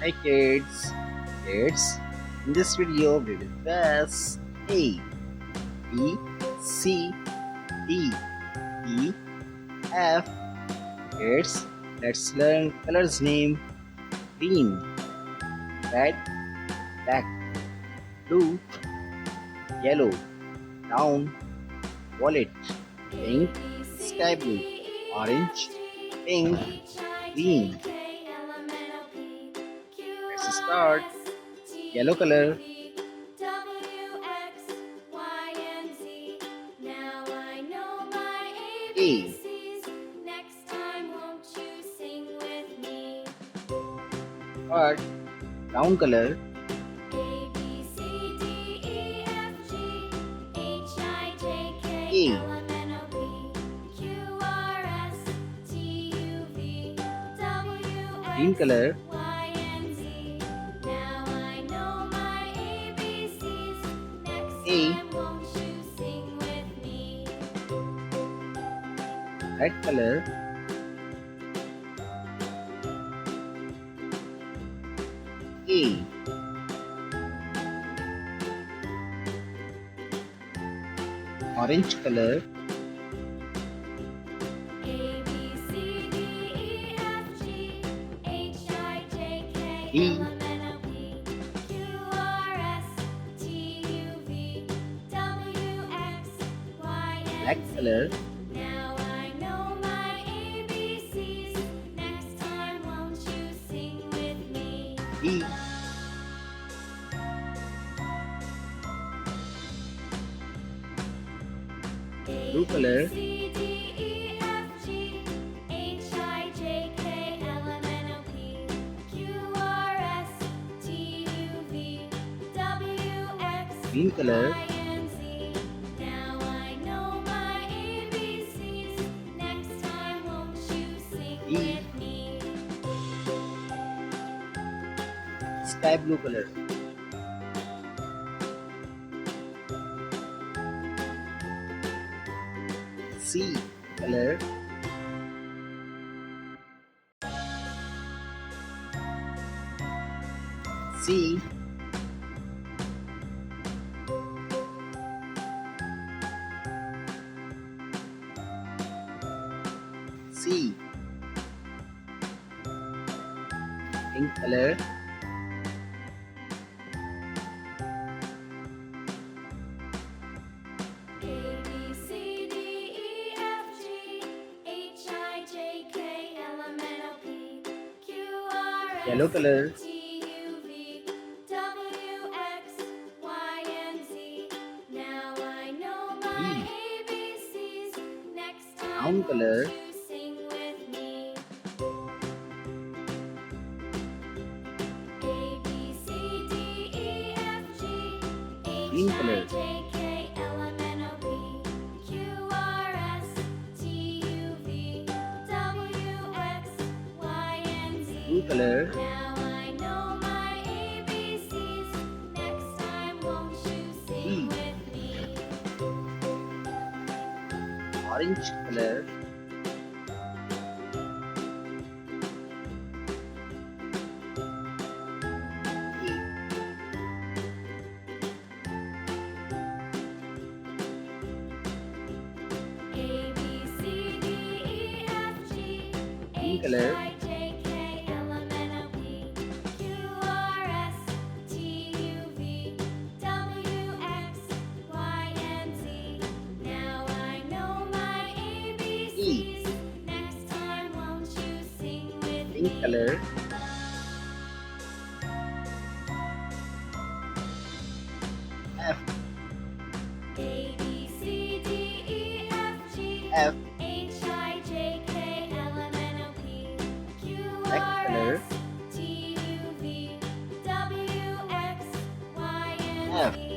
Hi kids. Kids, in this video we will press A, B, C, D, E, F. Kids, let's learn colors name: green, red, black, blue, yellow, brown, violet, pink, sky blue, orange, pink, green. Let's start. Yellow color. A. Heart. Brown color. A. Green color. A. Red color. A. Orange color. D. Black color. E. Blue color. Green color. E. Sky blue color. C color. C. C. Pink color. Yellow color. E. Brown color. Green color. Blue color. E. Orange color. Green color. E. Pink color. F. F. Black color. F.